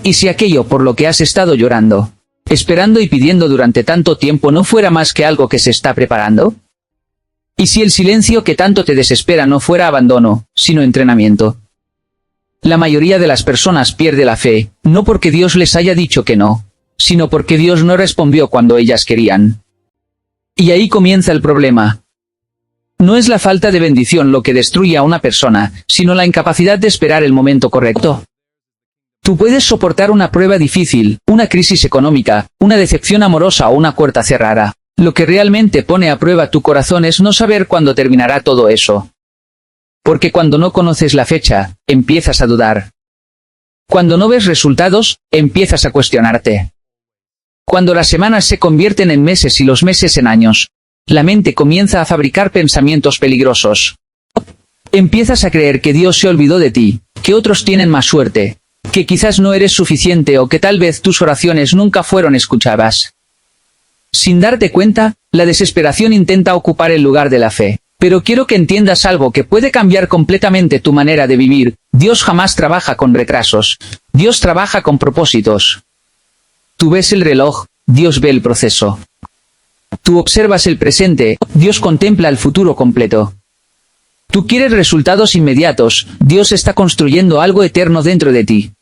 ¿Y si aquello por lo que has estado llorando, esperando y pidiendo durante tanto tiempo no fuera más que algo que se está preparando? ¿Y si el silencio que tanto te desespera no fuera abandono, sino entrenamiento? La mayoría de las personas pierde la fe, no porque Dios les haya dicho que no, sino porque Dios no respondió cuando ellas querían. Y ahí comienza el problema. No es la falta de bendición lo que destruye a una persona, sino la incapacidad de esperar el momento correcto. Tú puedes soportar una prueba difícil, una crisis económica, una decepción amorosa o una puerta cerrada. Lo que realmente pone a prueba tu corazón es no saber cuándo terminará todo eso. Porque cuando no conoces la fecha, empiezas a dudar. Cuando no ves resultados, empiezas a cuestionarte. Cuando las semanas se convierten en meses y los meses en años, la mente comienza a fabricar pensamientos peligrosos. Empiezas a creer que Dios se olvidó de ti, que otros tienen más suerte, que quizás no eres suficiente o que tal vez tus oraciones nunca fueron escuchadas. Sin darte cuenta, la desesperación intenta ocupar el lugar de la fe. Pero quiero que entiendas algo que puede cambiar completamente tu manera de vivir. Dios jamás trabaja con retrasos. Dios trabaja con propósitos. Tú ves el reloj, Dios ve el proceso. Tú observas el presente, Dios contempla el futuro completo. Tú quieres resultados inmediatos, Dios está construyendo algo eterno dentro de ti.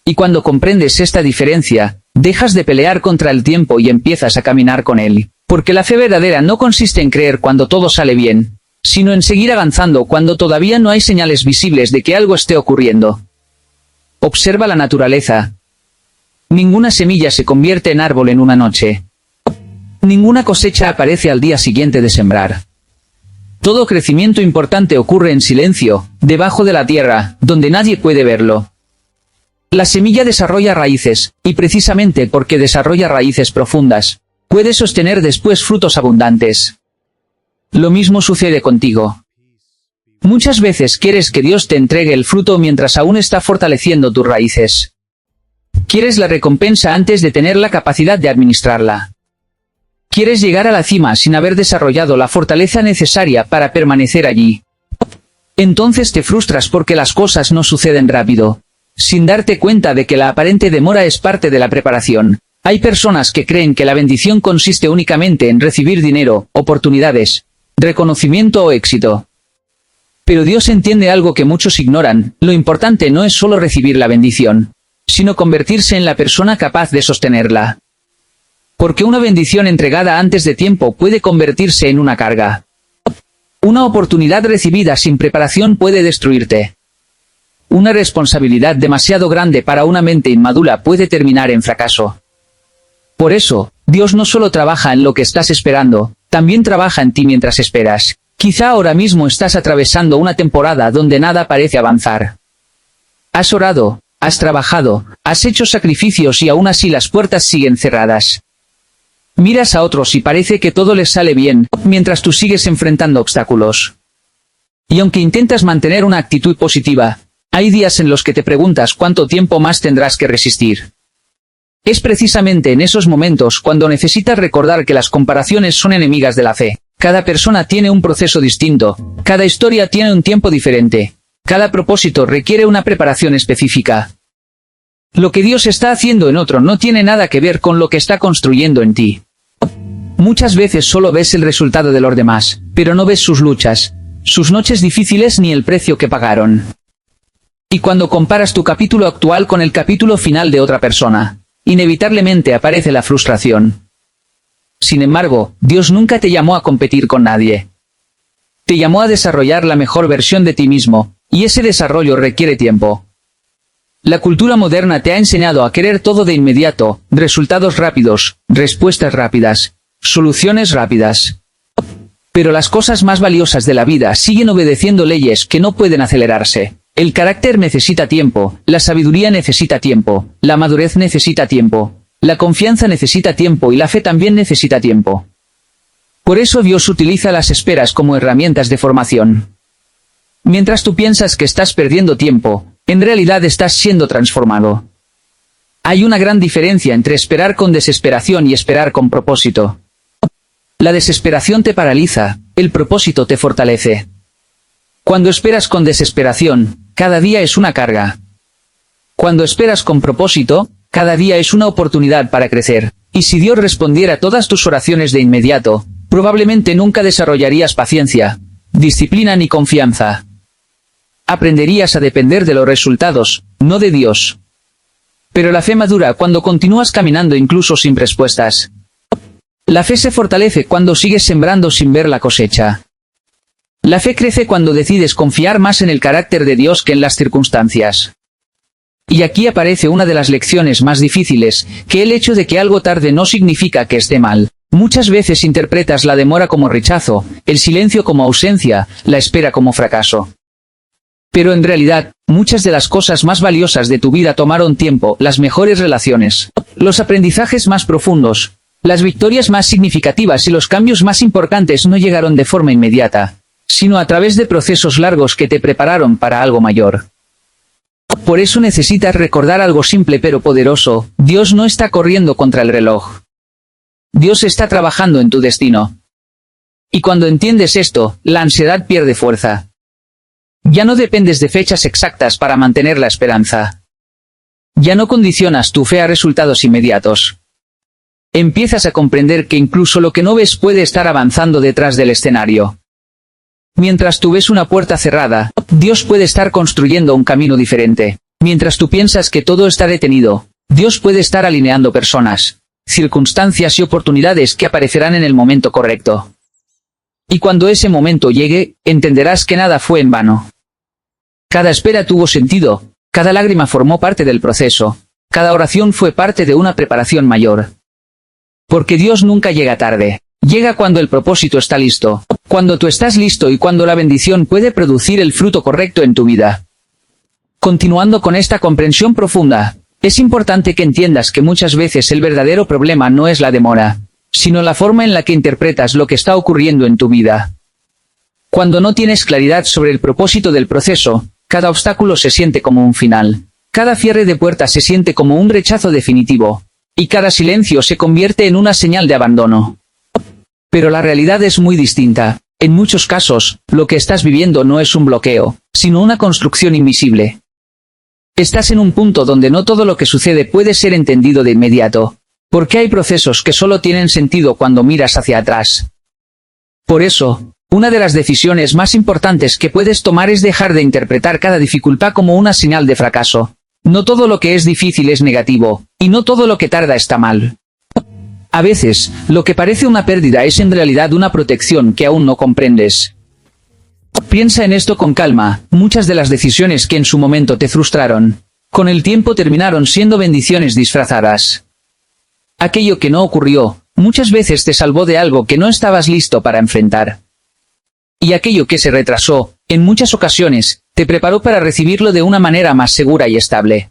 Y cuando comprendes esta diferencia, dejas de pelear contra el tiempo y empiezas a caminar con él. Porque la fe verdadera no consiste en creer cuando todo sale bien, sino en seguir avanzando cuando todavía no hay señales visibles de que algo esté ocurriendo. Observa la naturaleza. Ninguna semilla se convierte en árbol en una noche. Ninguna cosecha aparece al día siguiente de sembrar. Todo crecimiento importante ocurre en silencio, debajo de la tierra, donde nadie puede verlo. La semilla desarrolla raíces, y precisamente porque desarrolla raíces profundas, puede sostener después frutos abundantes. Lo mismo sucede contigo. Muchas veces quieres que Dios te entregue el fruto mientras aún está fortaleciendo tus raíces. Quieres la recompensa antes de tener la capacidad de administrarla. Quieres llegar a la cima sin haber desarrollado la fortaleza necesaria para permanecer allí. Entonces te frustras porque las cosas no suceden rápido, sin darte cuenta de que la aparente demora es parte de la preparación. Hay personas que creen que la bendición consiste únicamente en recibir dinero, oportunidades, reconocimiento o éxito. Pero Dios entiende algo que muchos ignoran: lo importante no es solo recibir la bendición, sino convertirse en la persona capaz de sostenerla. Porque una bendición entregada antes de tiempo puede convertirse en una carga. Una oportunidad recibida sin preparación puede destruirte. Una responsabilidad demasiado grande para una mente inmadura puede terminar en fracaso. Por eso, Dios no solo trabaja en lo que estás esperando, también trabaja en ti mientras esperas. Quizá ahora mismo estás atravesando una temporada donde nada parece avanzar. Has orado, has trabajado, has hecho sacrificios y aún así las puertas siguen cerradas. Miras a otros y parece que todo les sale bien, mientras tú sigues enfrentando obstáculos. Y aunque intentas mantener una actitud positiva, hay días en los que te preguntas cuánto tiempo más tendrás que resistir. Es precisamente en esos momentos cuando necesitas recordar que las comparaciones son enemigas de la fe. Cada persona tiene un proceso distinto, cada historia tiene un tiempo diferente, cada propósito requiere una preparación específica. Lo que Dios está haciendo en otro no tiene nada que ver con lo que está construyendo en ti. Muchas veces solo ves el resultado de los demás, pero no ves sus luchas, sus noches difíciles ni el precio que pagaron. Y cuando comparas tu capítulo actual con el capítulo final de otra persona, inevitablemente aparece la frustración. Sin embargo, Dios nunca te llamó a competir con nadie. Te llamó a desarrollar la mejor versión de ti mismo, y ese desarrollo requiere tiempo. La cultura moderna te ha enseñado a querer todo de inmediato, resultados rápidos, respuestas rápidas, soluciones rápidas. Pero las cosas más valiosas de la vida siguen obedeciendo leyes que no pueden acelerarse. El carácter necesita tiempo, la sabiduría necesita tiempo, la madurez necesita tiempo, la confianza necesita tiempo y la fe también necesita tiempo. Por eso Dios utiliza las esperas como herramientas de formación. Mientras tú piensas que estás perdiendo tiempo, en realidad estás siendo transformado. Hay una gran diferencia entre esperar con desesperación y esperar con propósito. La desesperación te paraliza, el propósito te fortalece. Cuando esperas con desesperación, cada día es una carga. Cuando esperas con propósito, cada día es una oportunidad para crecer. Y si Dios respondiera a todas tus oraciones de inmediato, probablemente nunca desarrollarías paciencia, disciplina ni confianza. Aprenderías a depender de los resultados, no de Dios. Pero la fe madura cuando continúas caminando incluso sin respuestas. La fe se fortalece cuando sigues sembrando sin ver la cosecha. La fe crece cuando decides confiar más en el carácter de Dios que en las circunstancias. Y aquí aparece una de las lecciones más difíciles, que el hecho de que algo tarde no significa que esté mal. Muchas veces interpretas la demora como rechazo, el silencio como ausencia, la espera como fracaso. Pero en realidad, muchas de las cosas más valiosas de tu vida tomaron tiempo, las mejores relaciones, los aprendizajes más profundos, las victorias más significativas y los cambios más importantes no llegaron de forma inmediata, sino a través de procesos largos que te prepararon para algo mayor. Por eso necesitas recordar algo simple pero poderoso: Dios no está corriendo contra el reloj. Dios está trabajando en tu destino. Y cuando entiendes esto, la ansiedad pierde fuerza. Ya no dependes de fechas exactas para mantener la esperanza. Ya no condicionas tu fe a resultados inmediatos. Empiezas a comprender que incluso lo que no ves puede estar avanzando detrás del escenario. Mientras tú ves una puerta cerrada, Dios puede estar construyendo un camino diferente. Mientras tú piensas que todo está detenido, Dios puede estar alineando personas, circunstancias y oportunidades que aparecerán en el momento correcto. Y cuando ese momento llegue, entenderás que nada fue en vano. Cada espera tuvo sentido, cada lágrima formó parte del proceso, cada oración fue parte de una preparación mayor. Porque Dios nunca llega tarde. Llega cuando el propósito está listo, cuando tú estás listo y cuando la bendición puede producir el fruto correcto en tu vida. Continuando con esta comprensión profunda, es importante que entiendas que muchas veces el verdadero problema no es la demora, sino la forma en la que interpretas lo que está ocurriendo en tu vida. Cuando no tienes claridad sobre el propósito del proceso, cada obstáculo se siente como un final, cada cierre de puerta se siente como un rechazo definitivo, y cada silencio se convierte en una señal de abandono. Pero la realidad es muy distinta. En muchos casos, lo que estás viviendo no es un bloqueo, sino una construcción invisible. Estás en un punto donde no todo lo que sucede puede ser entendido de inmediato, porque hay procesos que solo tienen sentido cuando miras hacia atrás. Por eso, una de las decisiones más importantes que puedes tomar es dejar de interpretar cada dificultad como una señal de fracaso. No todo lo que es difícil es negativo, y no todo lo que tarda está mal. A veces, lo que parece una pérdida es en realidad una protección que aún no comprendes. Piensa en esto con calma. Muchas de las decisiones que en su momento te frustraron, con el tiempo terminaron siendo bendiciones disfrazadas. Aquello que no ocurrió, muchas veces te salvó de algo que no estabas listo para enfrentar. Y aquello que se retrasó, en muchas ocasiones, te preparó para recibirlo de una manera más segura y estable.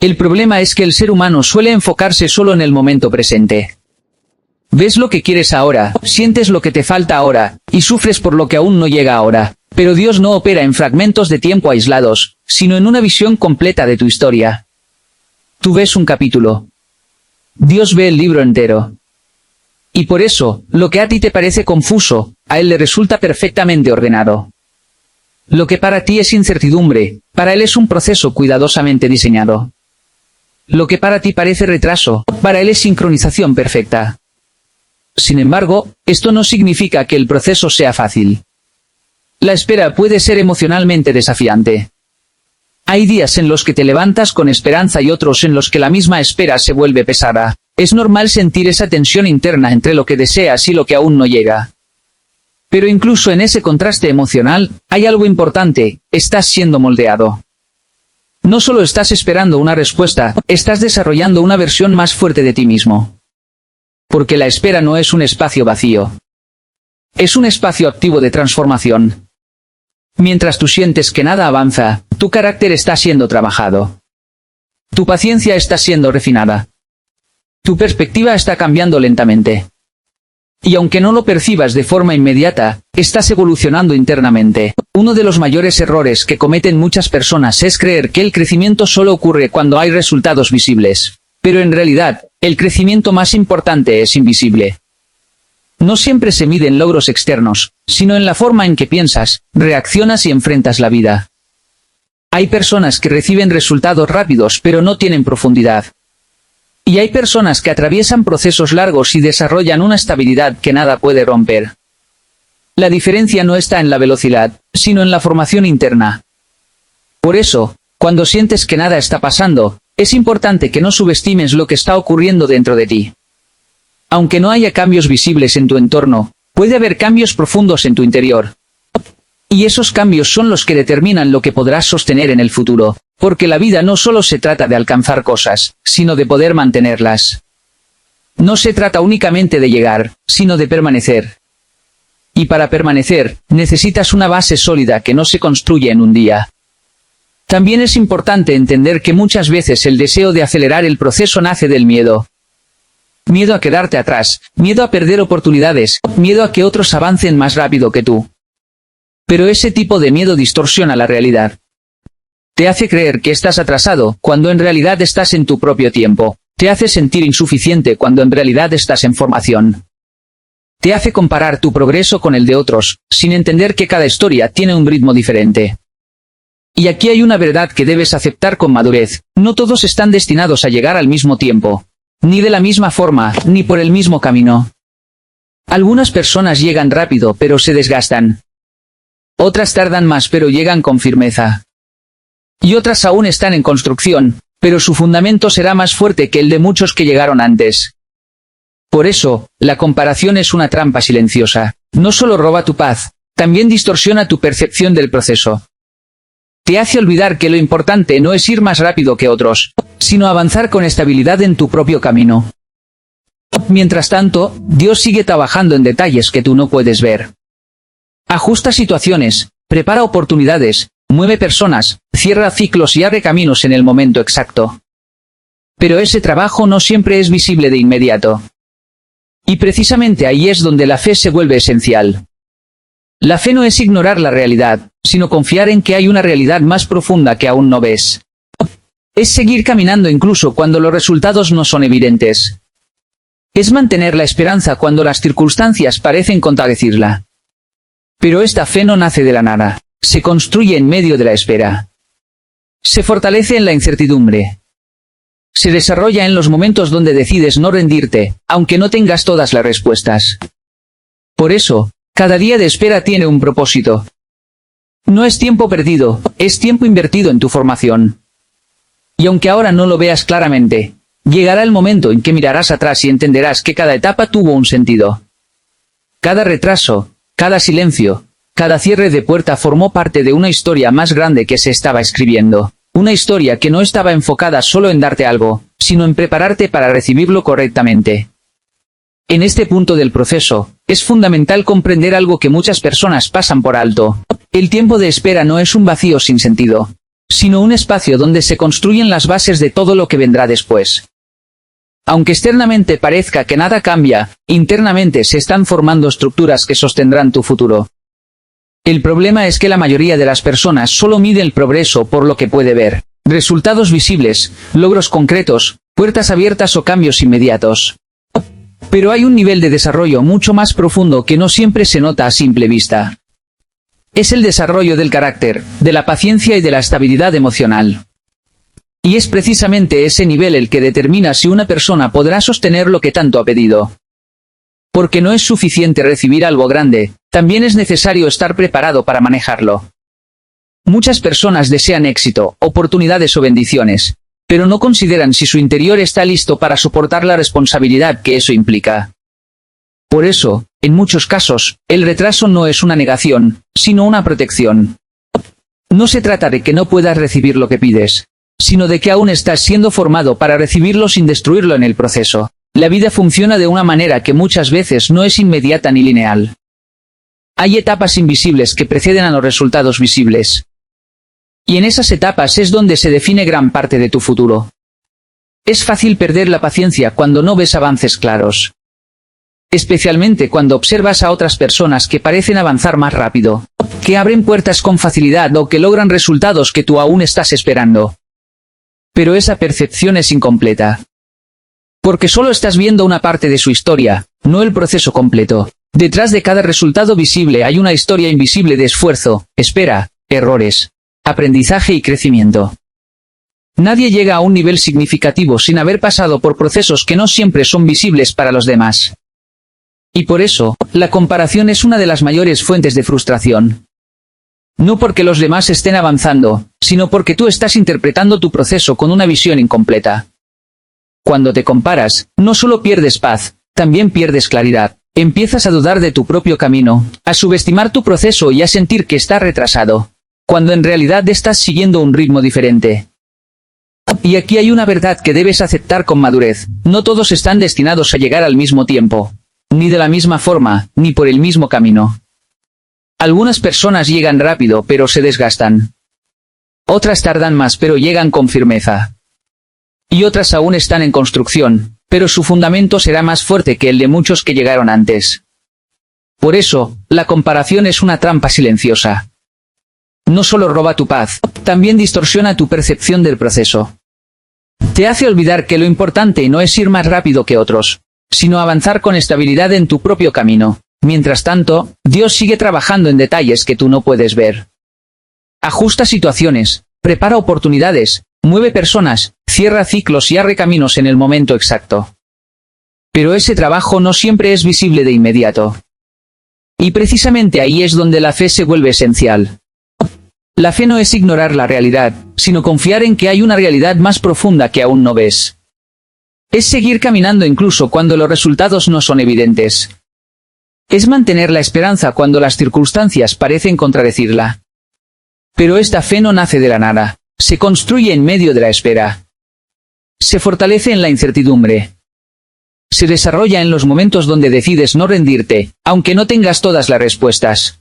El problema es que el ser humano suele enfocarse solo en el momento presente. Ves lo que quieres ahora, sientes lo que te falta ahora, y sufres por lo que aún no llega ahora. Pero Dios no opera en fragmentos de tiempo aislados, sino en una visión completa de tu historia. Tú ves un capítulo. Dios ve el libro entero. Y por eso, lo que a ti te parece confuso, a Él le resulta perfectamente ordenado. Lo que para ti es incertidumbre, para Él es un proceso cuidadosamente diseñado. Lo que para ti parece retraso, para Él es sincronización perfecta. Sin embargo, esto no significa que el proceso sea fácil. La espera puede ser emocionalmente desafiante. Hay días en los que te levantas con esperanza y otros en los que la misma espera se vuelve pesada. Es normal sentir esa tensión interna entre lo que deseas y lo que aún no llega. Pero incluso en ese contraste emocional, hay algo importante: estás siendo moldeado. No solo estás esperando una respuesta, estás desarrollando una versión más fuerte de ti mismo. Porque la espera no es un espacio vacío. Es un espacio activo de transformación. Mientras tú sientes que nada avanza, tu carácter está siendo trabajado. Tu paciencia está siendo refinada. Tu perspectiva está cambiando lentamente. Y aunque no lo percibas de forma inmediata, estás evolucionando internamente. Uno de los mayores errores que cometen muchas personas es creer que el crecimiento solo ocurre cuando hay resultados visibles. Pero en realidad, el crecimiento más importante es invisible. No siempre se mide en logros externos, sino en la forma en que piensas, reaccionas y enfrentas la vida. Hay personas que reciben resultados rápidos pero no tienen profundidad. Y hay personas que atraviesan procesos largos y desarrollan una estabilidad que nada puede romper. La diferencia no está en la velocidad, sino en la formación interna. Por eso, cuando sientes que nada está pasando, es importante que no subestimes lo que está ocurriendo dentro de ti. Aunque no haya cambios visibles en tu entorno, puede haber cambios profundos en tu interior. Y esos cambios son los que determinan lo que podrás sostener en el futuro, porque la vida no solo se trata de alcanzar cosas, sino de poder mantenerlas. No se trata únicamente de llegar, sino de permanecer. Y para permanecer, necesitas una base sólida que no se construye en un día. También es importante entender que muchas veces el deseo de acelerar el proceso nace del miedo. Miedo a quedarte atrás, miedo a perder oportunidades, miedo a que otros avancen más rápido que tú. Pero ese tipo de miedo distorsiona la realidad. Te hace creer que estás atrasado, cuando en realidad estás en tu propio tiempo. Te hace sentir insuficiente cuando en realidad estás en formación. Te hace comparar tu progreso con el de otros, sin entender que cada historia tiene un ritmo diferente. Y aquí hay una verdad que debes aceptar con madurez: no todos están destinados a llegar al mismo tiempo. Ni de la misma forma, ni por el mismo camino. Algunas personas llegan rápido pero se desgastan. Otras tardan más pero llegan con firmeza. Y otras aún están en construcción, pero su fundamento será más fuerte que el de muchos que llegaron antes. Por eso, la comparación es una trampa silenciosa. No solo roba tu paz, también distorsiona tu percepción del proceso. Te hace olvidar que lo importante no es ir más rápido que otros, sino avanzar con estabilidad en tu propio camino. Mientras tanto, Dios sigue trabajando en detalles que tú no puedes ver. Ajusta situaciones, prepara oportunidades, mueve personas, cierra ciclos y abre caminos en el momento exacto. Pero ese trabajo no siempre es visible de inmediato. Y precisamente ahí es donde la fe se vuelve esencial. La fe no es ignorar la realidad, sino confiar en que hay una realidad más profunda que aún no ves. Es seguir caminando incluso cuando los resultados no son evidentes. Es mantener la esperanza cuando las circunstancias parecen contradecirla. Pero esta fe no nace de la nada, se construye en medio de la espera. Se fortalece en la incertidumbre. Se desarrolla en los momentos donde decides no rendirte, aunque no tengas todas las respuestas. Por eso, cada día de espera tiene un propósito. No es tiempo perdido, es tiempo invertido en tu formación. Y aunque ahora no lo veas claramente, llegará el momento en que mirarás atrás y entenderás que cada etapa tuvo un sentido. Cada retraso, cada silencio, cada cierre de puerta formó parte de una historia más grande que se estaba escribiendo. Una historia que no estaba enfocada solo en darte algo, sino en prepararte para recibirlo correctamente. En este punto del proceso, es fundamental comprender algo que muchas personas pasan por alto. El tiempo de espera no es un vacío sin sentido, sino un espacio donde se construyen las bases de todo lo que vendrá después. Aunque externamente parezca que nada cambia, internamente se están formando estructuras que sostendrán tu futuro. El problema es que la mayoría de las personas solo mide el progreso por lo que puede ver: resultados visibles, logros concretos, puertas abiertas o cambios inmediatos. Pero hay un nivel de desarrollo mucho más profundo que no siempre se nota a simple vista. Es el desarrollo del carácter, de la paciencia y de la estabilidad emocional. Y es precisamente ese nivel el que determina si una persona podrá sostener lo que tanto ha pedido. Porque no es suficiente recibir algo grande, también es necesario estar preparado para manejarlo. Muchas personas desean éxito, oportunidades o bendiciones, pero no consideran si su interior está listo para soportar la responsabilidad que eso implica. Por eso, en muchos casos, el retraso no es una negación, sino una protección. No se trata de que no puedas recibir lo que pides, sino de que aún estás siendo formado para recibirlo sin destruirlo en el proceso. La vida funciona de una manera que muchas veces no es inmediata ni lineal. Hay etapas invisibles que preceden a los resultados visibles. Y en esas etapas es donde se define gran parte de tu futuro. Es fácil perder la paciencia cuando no ves avances claros. Especialmente cuando observas a otras personas que parecen avanzar más rápido, que abren puertas con facilidad o que logran resultados que tú aún estás esperando. Pero esa percepción es incompleta. Porque solo estás viendo una parte de su historia, no el proceso completo. Detrás de cada resultado visible hay una historia invisible de esfuerzo, espera, errores, aprendizaje y crecimiento. Nadie llega a un nivel significativo sin haber pasado por procesos que no siempre son visibles para los demás. Y por eso, la comparación es una de las mayores fuentes de frustración. No porque los demás estén avanzando, sino porque tú estás interpretando tu proceso con una visión incompleta. Cuando te comparas, no solo pierdes paz, también pierdes claridad. Empiezas a dudar de tu propio camino, a subestimar tu proceso y a sentir que estás retrasado, cuando en realidad estás siguiendo un ritmo diferente. Y aquí hay una verdad que debes aceptar con madurez: no todos están destinados a llegar al mismo tiempo, ni de la misma forma, ni por el mismo camino. Algunas personas llegan rápido pero se desgastan. Otras tardan más pero llegan con firmeza. Y otras aún están en construcción, pero su fundamento será más fuerte que el de muchos que llegaron antes. Por eso, la comparación es una trampa silenciosa. No solo roba tu paz, también distorsiona tu percepción del proceso. Te hace olvidar que lo importante no es ir más rápido que otros, sino avanzar con estabilidad en tu propio camino. Mientras tanto, Dios sigue trabajando en detalles que tú no puedes ver. Ajusta situaciones, prepara oportunidades, mueve personas, cierra ciclos y abre caminos en el momento exacto. Pero ese trabajo no siempre es visible de inmediato. Y precisamente ahí es donde la fe se vuelve esencial. La fe no es ignorar la realidad, sino confiar en que hay una realidad más profunda que aún no ves. Es seguir caminando incluso cuando los resultados no son evidentes. Es mantener la esperanza cuando las circunstancias parecen contradecirla. Pero esta fe no nace de la nada, se construye en medio de la espera. Se fortalece en la incertidumbre. Se desarrolla en los momentos donde decides no rendirte, aunque no tengas todas las respuestas.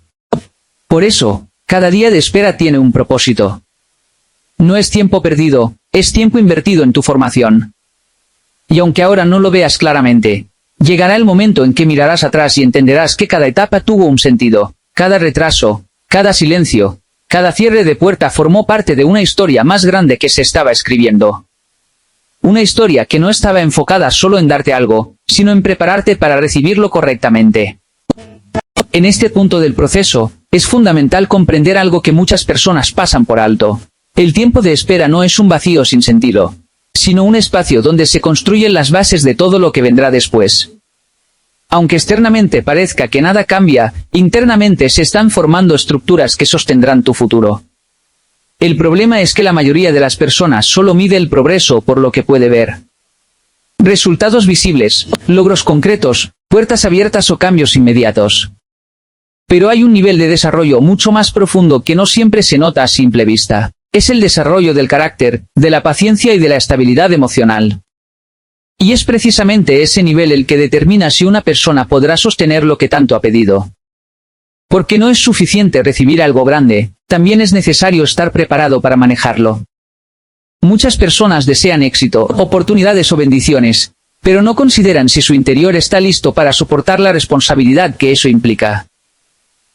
Por eso, cada día de espera tiene un propósito. No es tiempo perdido, es tiempo invertido en tu formación. Y aunque ahora no lo veas claramente, llegará el momento en que mirarás atrás y entenderás que cada etapa tuvo un sentido, cada retraso, cada silencio, cada cierre de puerta formó parte de una historia más grande que se estaba escribiendo. Una historia que no estaba enfocada solo en darte algo, sino en prepararte para recibirlo correctamente. En este punto del proceso, es fundamental comprender algo que muchas personas pasan por alto. El tiempo de espera no es un vacío sin sentido, sino un espacio donde se construyen las bases de todo lo que vendrá después. Aunque externamente parezca que nada cambia, internamente se están formando estructuras que sostendrán tu futuro. El problema es que la mayoría de las personas solo mide el progreso por lo que puede ver. Resultados visibles, logros concretos, puertas abiertas o cambios inmediatos. Pero hay un nivel de desarrollo mucho más profundo que no siempre se nota a simple vista. Es el desarrollo del carácter, de la paciencia y de la estabilidad emocional. Y es precisamente ese nivel el que determina si una persona podrá sostener lo que tanto ha pedido. Porque no es suficiente recibir algo grande, también es necesario estar preparado para manejarlo. Muchas personas desean éxito, oportunidades o bendiciones, pero no consideran si su interior está listo para soportar la responsabilidad que eso implica.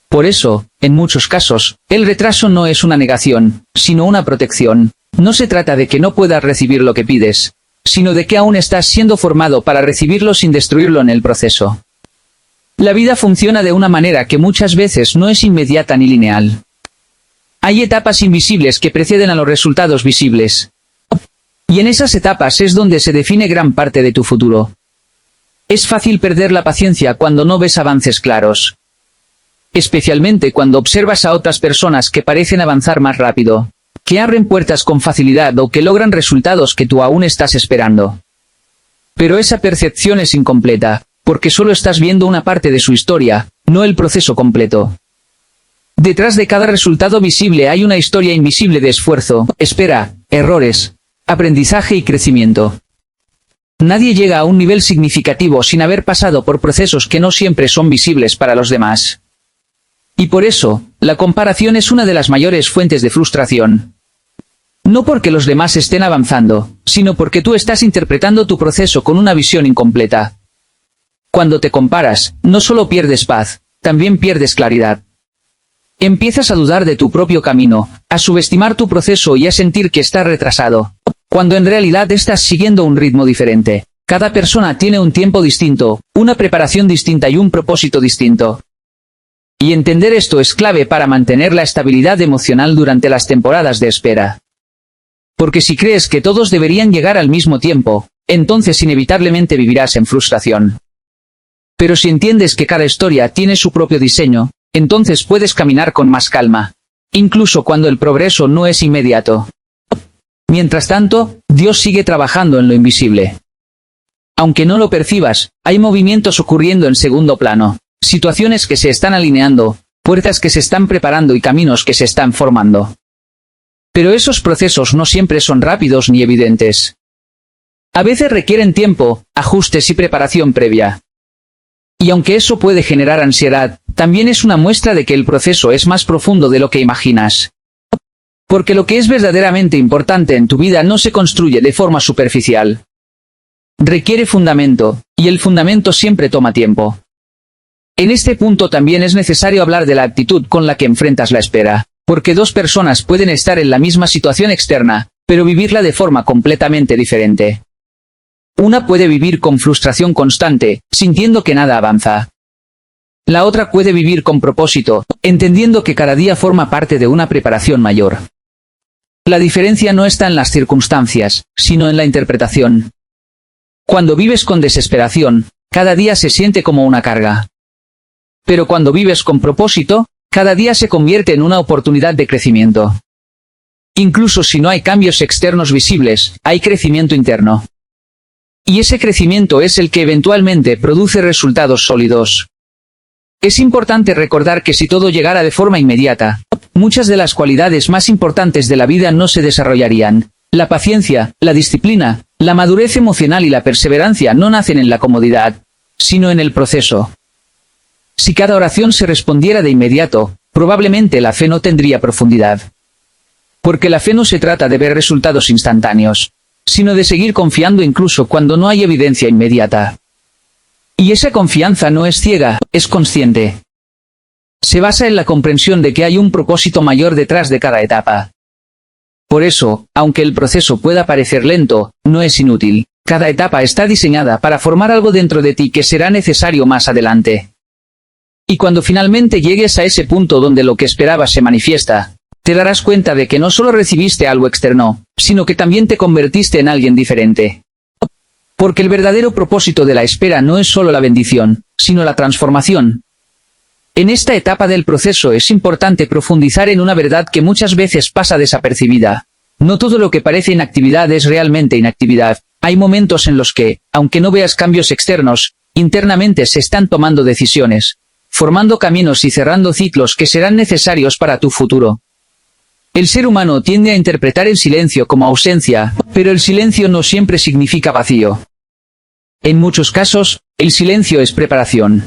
Por eso, en muchos casos, el retraso no es una negación, sino una protección. No se trata de que no puedas recibir lo que pides, sino de que aún estás siendo formado para recibirlo sin destruirlo en el proceso. La vida funciona de una manera que muchas veces no es inmediata ni lineal. Hay etapas invisibles que preceden a los resultados visibles. Y en esas etapas es donde se define gran parte de tu futuro. Es fácil perder la paciencia cuando no ves avances claros. Especialmente cuando observas a otras personas que parecen avanzar más rápido, que abren puertas con facilidad o que logran resultados que tú aún estás esperando. Pero esa percepción es incompleta, porque solo estás viendo una parte de su historia, no el proceso completo. Detrás de cada resultado visible hay una historia invisible de esfuerzo, espera, errores, aprendizaje y crecimiento. Nadie llega a un nivel significativo sin haber pasado por procesos que no siempre son visibles para los demás. Y por eso, la comparación es una de las mayores fuentes de frustración. No porque los demás estén avanzando, sino porque tú estás interpretando tu proceso con una visión incompleta. Cuando te comparas, no solo pierdes paz, también pierdes claridad. Empiezas a dudar de tu propio camino, a subestimar tu proceso y a sentir que estás retrasado, cuando en realidad estás siguiendo un ritmo diferente. Cada persona tiene un tiempo distinto, una preparación distinta y un propósito distinto. Y entender esto es clave para mantener la estabilidad emocional durante las temporadas de espera. Porque si crees que todos deberían llegar al mismo tiempo, entonces inevitablemente vivirás en frustración. Pero si entiendes que cada historia tiene su propio diseño, entonces puedes caminar con más calma, incluso cuando el progreso no es inmediato. Mientras tanto, Dios sigue trabajando en lo invisible. Aunque no lo percibas, hay movimientos ocurriendo en segundo plano, situaciones que se están alineando, puertas que se están preparando y caminos que se están formando. Pero esos procesos no siempre son rápidos ni evidentes. A veces requieren tiempo, ajustes y preparación previa. Y aunque eso puede generar ansiedad, también es una muestra de que el proceso es más profundo de lo que imaginas. Porque lo que es verdaderamente importante en tu vida no se construye de forma superficial. Requiere fundamento, y el fundamento siempre toma tiempo. En este punto también es necesario hablar de la actitud con la que enfrentas la espera, porque dos personas pueden estar en la misma situación externa, pero vivirla de forma completamente diferente. Una puede vivir con frustración constante, sintiendo que nada avanza. La otra puede vivir con propósito, entendiendo que cada día forma parte de una preparación mayor. La diferencia no está en las circunstancias, sino en la interpretación. Cuando vives con desesperación, cada día se siente como una carga. Pero cuando vives con propósito, cada día se convierte en una oportunidad de crecimiento. Incluso si no hay cambios externos visibles, hay crecimiento interno. Y ese crecimiento es el que eventualmente produce resultados sólidos. Es importante recordar que si todo llegara de forma inmediata, muchas de las cualidades más importantes de la vida no se desarrollarían. La paciencia, la disciplina, la madurez emocional y la perseverancia no nacen en la comodidad, sino en el proceso. Si cada oración se respondiera de inmediato, probablemente la fe no tendría profundidad. Porque la fe no se trata de ver resultados instantáneos, sino de seguir confiando incluso cuando no hay evidencia inmediata. Y esa confianza no es ciega, es consciente. Se basa en la comprensión de que hay un propósito mayor detrás de cada etapa. Por eso, aunque el proceso pueda parecer lento, no es inútil. Cada etapa está diseñada para formar algo dentro de ti que será necesario más adelante. Y cuando finalmente llegues a ese punto donde lo que esperabas se manifiesta, te darás cuenta de que no solo recibiste algo externo, sino que también te convertiste en alguien diferente. Porque el verdadero propósito de la espera no es solo la bendición, sino la transformación. En esta etapa del proceso es importante profundizar en una verdad que muchas veces pasa desapercibida. No todo lo que parece inactividad es realmente inactividad. Hay momentos en los que, aunque no veas cambios externos, internamente se están tomando decisiones, formando caminos y cerrando ciclos que serán necesarios para tu futuro. El ser humano tiende a interpretar el silencio como ausencia, pero el silencio no siempre significa vacío. En muchos casos, el silencio es preparación.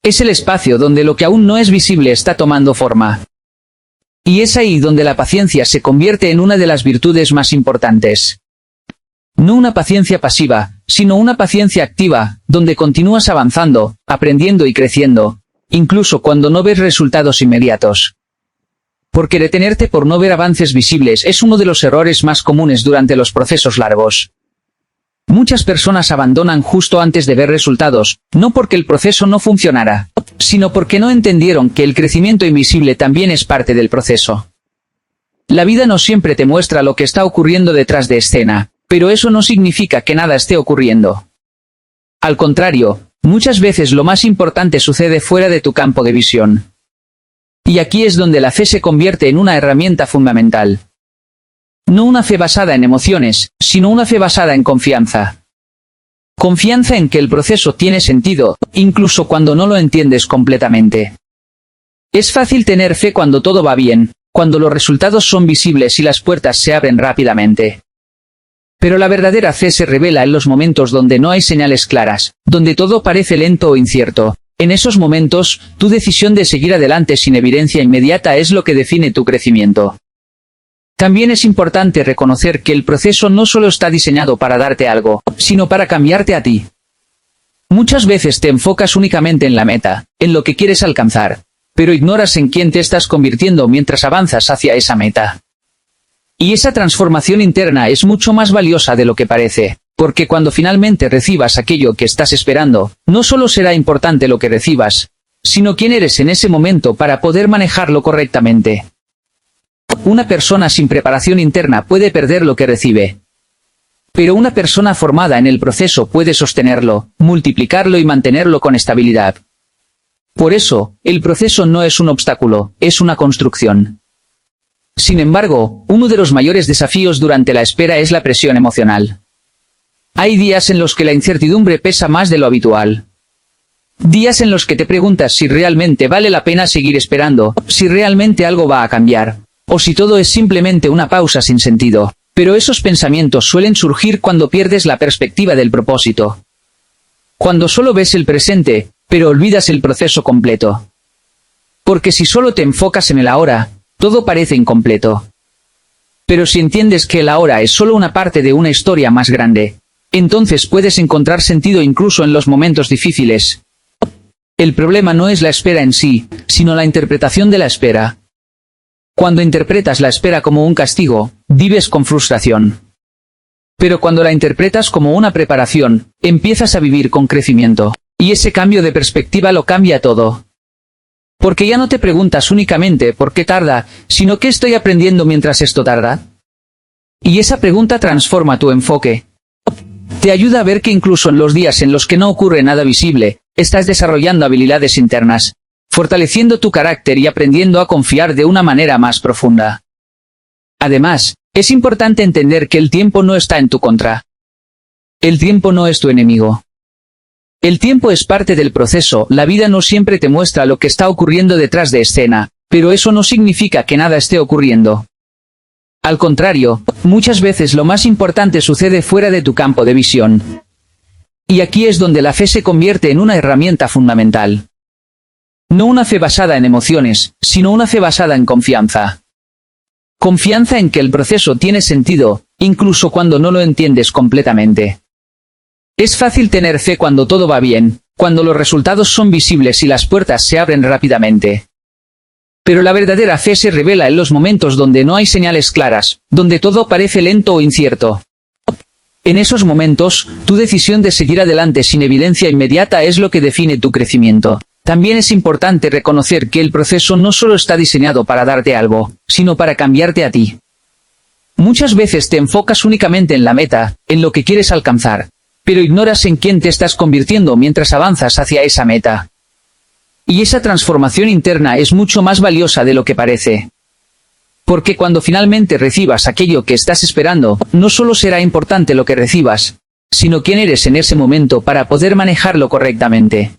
Es el espacio donde lo que aún no es visible está tomando forma. Y es ahí donde la paciencia se convierte en una de las virtudes más importantes. No una paciencia pasiva, sino una paciencia activa, donde continúas avanzando, aprendiendo y creciendo, incluso cuando no ves resultados inmediatos. Porque detenerte por no ver avances visibles es uno de los errores más comunes durante los procesos largos. Muchas personas abandonan justo antes de ver resultados, no porque el proceso no funcionara, sino porque no entendieron que el crecimiento invisible también es parte del proceso. La vida no siempre te muestra lo que está ocurriendo detrás de escena, pero eso no significa que nada esté ocurriendo. Al contrario, muchas veces lo más importante sucede fuera de tu campo de visión. Y aquí es donde la fe se convierte en una herramienta fundamental. No una fe basada en emociones, sino una fe basada en confianza. Confianza en que el proceso tiene sentido, incluso cuando no lo entiendes completamente. Es fácil tener fe cuando todo va bien, cuando los resultados son visibles y las puertas se abren rápidamente. Pero la verdadera fe se revela en los momentos donde no hay señales claras, donde todo parece lento o incierto. En esos momentos, tu decisión de seguir adelante sin evidencia inmediata es lo que define tu crecimiento. También es importante reconocer que el proceso no solo está diseñado para darte algo, sino para cambiarte a ti. Muchas veces te enfocas únicamente en la meta, en lo que quieres alcanzar, pero ignoras en quién te estás convirtiendo mientras avanzas hacia esa meta. Y esa transformación interna es mucho más valiosa de lo que parece. Porque cuando finalmente recibas aquello que estás esperando, no solo será importante lo que recibas, sino quién eres en ese momento para poder manejarlo correctamente. Una persona sin preparación interna puede perder lo que recibe. Pero una persona formada en el proceso puede sostenerlo, multiplicarlo y mantenerlo con estabilidad. Por eso, el proceso no es un obstáculo, es una construcción. Sin embargo, uno de los mayores desafíos durante la espera es la presión emocional. Hay días en los que la incertidumbre pesa más de lo habitual. Días en los que te preguntas si realmente vale la pena seguir esperando, si realmente algo va a cambiar, o si todo es simplemente una pausa sin sentido. Pero esos pensamientos suelen surgir cuando pierdes la perspectiva del propósito. Cuando solo ves el presente, pero olvidas el proceso completo. Porque si solo te enfocas en el ahora, todo parece incompleto. Pero si entiendes que el ahora es solo una parte de una historia más grande, entonces puedes encontrar sentido incluso en los momentos difíciles. El problema no es la espera en sí, sino la interpretación de la espera. Cuando interpretas la espera como un castigo, vives con frustración. Pero cuando la interpretas como una preparación, empiezas a vivir con crecimiento. Y ese cambio de perspectiva lo cambia todo. Porque ya no te preguntas únicamente por qué tarda, sino qué estoy aprendiendo mientras esto tarda. Y esa pregunta transforma tu enfoque. Te ayuda a ver que incluso en los días en los que no ocurre nada visible, estás desarrollando habilidades internas, fortaleciendo tu carácter y aprendiendo a confiar de una manera más profunda. Además, es importante entender que el tiempo no está en tu contra. El tiempo no es tu enemigo. El tiempo es parte del proceso, la vida no siempre te muestra lo que está ocurriendo detrás de escena, pero eso no significa que nada esté ocurriendo. Al contrario, muchas veces lo más importante sucede fuera de tu campo de visión. Y aquí es donde la fe se convierte en una herramienta fundamental. No una fe basada en emociones, sino una fe basada en confianza. Confianza en que el proceso tiene sentido, incluso cuando no lo entiendes completamente. Es fácil tener fe cuando todo va bien, cuando los resultados son visibles y las puertas se abren rápidamente. Pero la verdadera fe se revela en los momentos donde no hay señales claras, donde todo parece lento o incierto. En esos momentos, tu decisión de seguir adelante sin evidencia inmediata es lo que define tu crecimiento. También es importante reconocer que el proceso no solo está diseñado para darte algo, sino para cambiarte a ti. Muchas veces te enfocas únicamente en la meta, en lo que quieres alcanzar, pero ignoras en quién te estás convirtiendo mientras avanzas hacia esa meta. Y esa transformación interna es mucho más valiosa de lo que parece. Porque cuando finalmente recibas aquello que estás esperando, no solo será importante lo que recibas, sino quién eres en ese momento para poder manejarlo correctamente.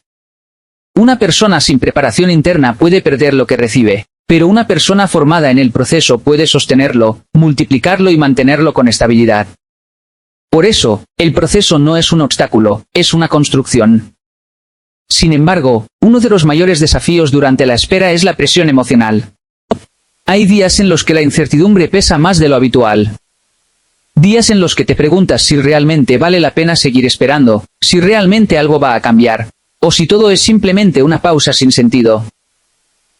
Una persona sin preparación interna puede perder lo que recibe, pero una persona formada en el proceso puede sostenerlo, multiplicarlo y mantenerlo con estabilidad. Por eso, el proceso no es un obstáculo, es una construcción. Sin embargo, uno de los mayores desafíos durante la espera es la presión emocional. Hay días en los que la incertidumbre pesa más de lo habitual. Días en los que te preguntas si realmente vale la pena seguir esperando, si realmente algo va a cambiar, o si todo es simplemente una pausa sin sentido.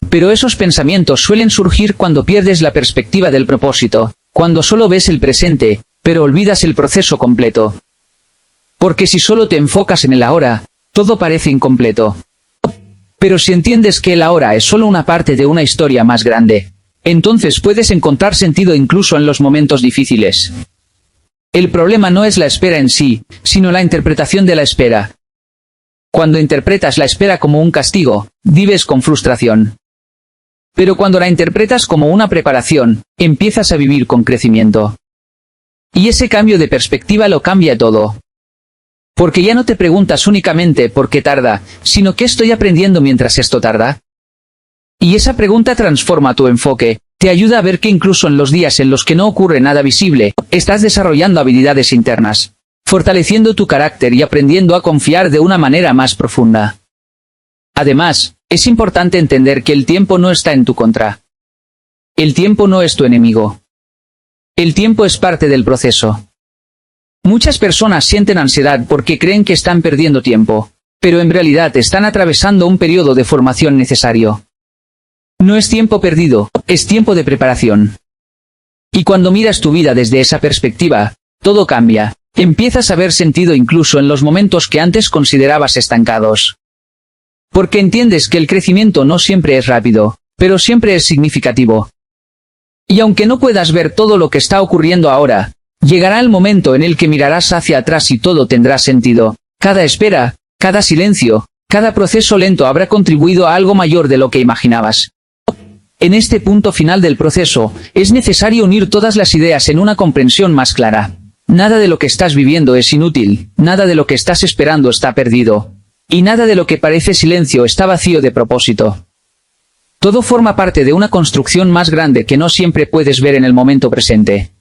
Pero esos pensamientos suelen surgir cuando pierdes la perspectiva del propósito, cuando solo ves el presente, pero olvidas el proceso completo. Porque si solo te enfocas en el ahora, todo parece incompleto. Pero si entiendes que el ahora es solo una parte de una historia más grande, entonces puedes encontrar sentido incluso en los momentos difíciles. El problema no es la espera en sí, sino la interpretación de la espera. Cuando interpretas la espera como un castigo, vives con frustración. Pero cuando la interpretas como una preparación, empiezas a vivir con crecimiento. Y ese cambio de perspectiva lo cambia todo. Porque ya no te preguntas únicamente por qué tarda, sino qué estoy aprendiendo mientras esto tarda. Y esa pregunta transforma tu enfoque, te ayuda a ver que incluso en los días en los que no ocurre nada visible, estás desarrollando habilidades internas, fortaleciendo tu carácter y aprendiendo a confiar de una manera más profunda. Además, es importante entender que el tiempo no está en tu contra. El tiempo no es tu enemigo. El tiempo es parte del proceso. Muchas personas sienten ansiedad porque creen que están perdiendo tiempo, pero en realidad están atravesando un periodo de formación necesario. No es tiempo perdido, es tiempo de preparación. Y cuando miras tu vida desde esa perspectiva, todo cambia. Empiezas a ver sentido incluso en los momentos que antes considerabas estancados. Porque entiendes que el crecimiento no siempre es rápido, pero siempre es significativo. Y aunque no puedas ver todo lo que está ocurriendo ahora, llegará el momento en el que mirarás hacia atrás y todo tendrá sentido. Cada espera, cada silencio, cada proceso lento habrá contribuido a algo mayor de lo que imaginabas. En este punto final del proceso, es necesario unir todas las ideas en una comprensión más clara. Nada de lo que estás viviendo es inútil, nada de lo que estás esperando está perdido, y nada de lo que parece silencio está vacío de propósito. Todo forma parte de una construcción más grande que no siempre puedes ver en el momento presente.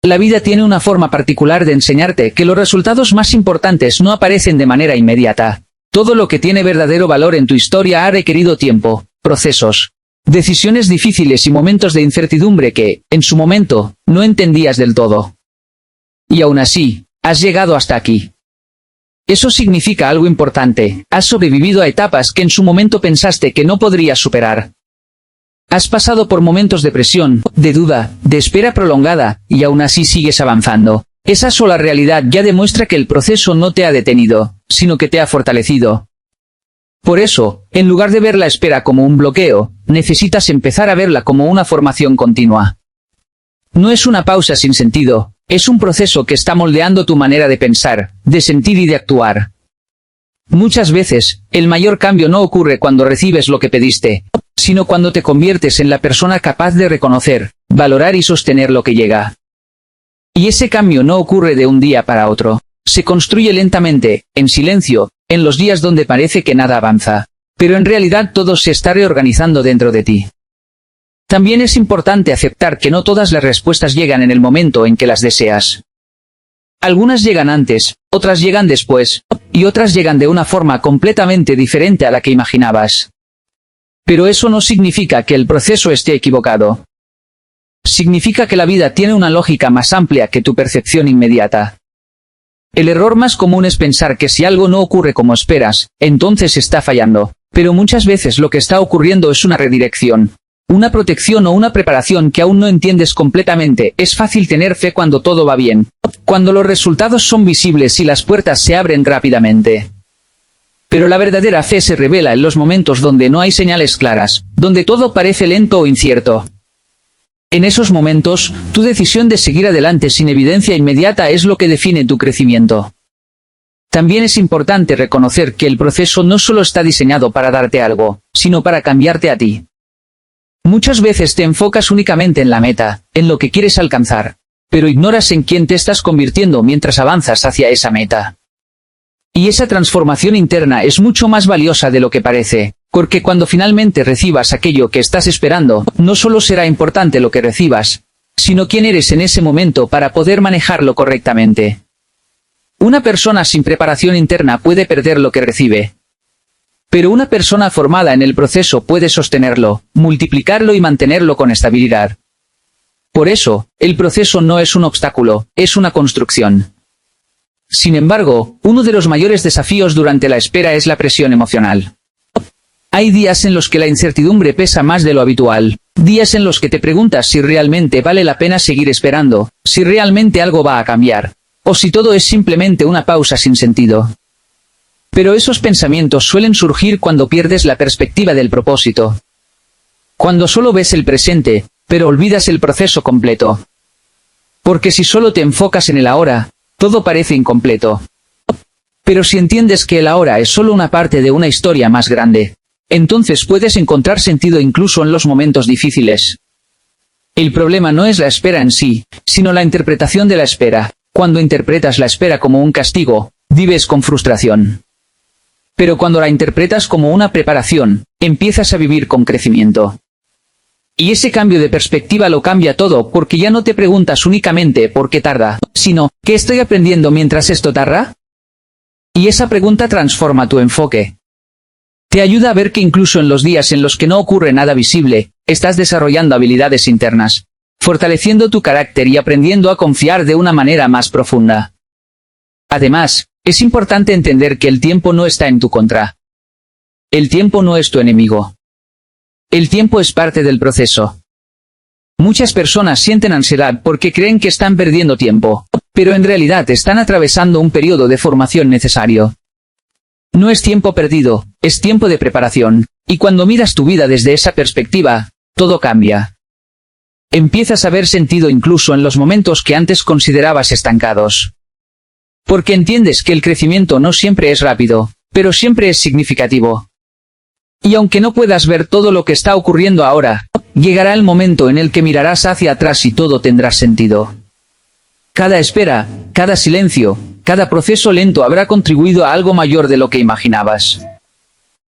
La vida tiene una forma particular de enseñarte que los resultados más importantes no aparecen de manera inmediata. Todo lo que tiene verdadero valor en tu historia ha requerido tiempo, procesos, decisiones difíciles y momentos de incertidumbre que, en su momento, no entendías del todo. Y aún así, has llegado hasta aquí. Eso significa algo importante, has sobrevivido a etapas que en su momento pensaste que no podrías superar. Has pasado por momentos de presión, de duda, de espera prolongada, y aún así sigues avanzando. Esa sola realidad ya demuestra que el proceso no te ha detenido, sino que te ha fortalecido. Por eso, en lugar de ver la espera como un bloqueo, necesitas empezar a verla como una formación continua. No es una pausa sin sentido, es un proceso que está moldeando tu manera de pensar, de sentir y de actuar. Muchas veces, el mayor cambio no ocurre cuando recibes lo que pediste, sino cuando te conviertes en la persona capaz de reconocer, valorar y sostener lo que llega. Y ese cambio no ocurre de un día para otro. Se construye lentamente, en silencio, en los días donde parece que nada avanza. Pero en realidad todo se está reorganizando dentro de ti. También es importante aceptar que no todas las respuestas llegan en el momento en que las deseas. Algunas llegan antes, otras llegan después, y otras llegan de una forma completamente diferente a la que imaginabas. Pero eso no significa que el proceso esté equivocado. Significa que la vida tiene una lógica más amplia que tu percepción inmediata. El error más común es pensar que si algo no ocurre como esperas, entonces está fallando. Pero muchas veces lo que está ocurriendo es una redirección, una protección o una preparación que aún no entiendes completamente. Es fácil tener fe cuando todo va bien, cuando los resultados son visibles y las puertas se abren rápidamente. Pero la verdadera fe se revela en los momentos donde no hay señales claras, donde todo parece lento o incierto. En esos momentos, tu decisión de seguir adelante sin evidencia inmediata es lo que define tu crecimiento. También es importante reconocer que el proceso no solo está diseñado para darte algo, sino para cambiarte a ti. Muchas veces te enfocas únicamente en la meta, en lo que quieres alcanzar, pero ignoras en quién te estás convirtiendo mientras avanzas hacia esa meta. Y esa transformación interna es mucho más valiosa de lo que parece, porque cuando finalmente recibas aquello que estás esperando, no solo será importante lo que recibas, sino quién eres en ese momento para poder manejarlo correctamente. Una persona sin preparación interna puede perder lo que recibe. Pero una persona formada en el proceso puede sostenerlo, multiplicarlo y mantenerlo con estabilidad. Por eso, el proceso no es un obstáculo, es una construcción. Sin embargo, uno de los mayores desafíos durante la espera es la presión emocional. Hay días en los que la incertidumbre pesa más de lo habitual, días en los que te preguntas si realmente vale la pena seguir esperando, si realmente algo va a cambiar, o si todo es simplemente una pausa sin sentido. Pero esos pensamientos suelen surgir cuando pierdes la perspectiva del propósito. Cuando solo ves el presente, pero olvidas el proceso completo. Porque si solo te enfocas en el ahora, todo parece incompleto. Pero si entiendes que el ahora es solo una parte de una historia más grande, entonces puedes encontrar sentido incluso en los momentos difíciles. El problema no es la espera en sí, sino la interpretación de la espera. Cuando interpretas la espera como un castigo, vives con frustración. Pero cuando la interpretas como una preparación, empiezas a vivir con crecimiento. Y ese cambio de perspectiva lo cambia todo, porque ya no te preguntas únicamente por qué tarda, sino, ¿qué estoy aprendiendo mientras esto tarda? Y esa pregunta transforma tu enfoque. Te ayuda a ver que incluso en los días en los que no ocurre nada visible, estás desarrollando habilidades internas, fortaleciendo tu carácter y aprendiendo a confiar de una manera más profunda. Además, es importante entender que el tiempo no está en tu contra. El tiempo no es tu enemigo. El tiempo es parte del proceso. Muchas personas sienten ansiedad porque creen que están perdiendo tiempo, pero en realidad están atravesando un periodo de formación necesario. No es tiempo perdido, es tiempo de preparación, y cuando miras tu vida desde esa perspectiva, todo cambia. Empiezas a ver sentido incluso en los momentos que antes considerabas estancados. Porque entiendes que el crecimiento no siempre es rápido, pero siempre es significativo. Y aunque no puedas ver todo lo que está ocurriendo ahora, llegará el momento en el que mirarás hacia atrás y todo tendrá sentido. Cada espera, cada silencio, cada proceso lento habrá contribuido a algo mayor de lo que imaginabas.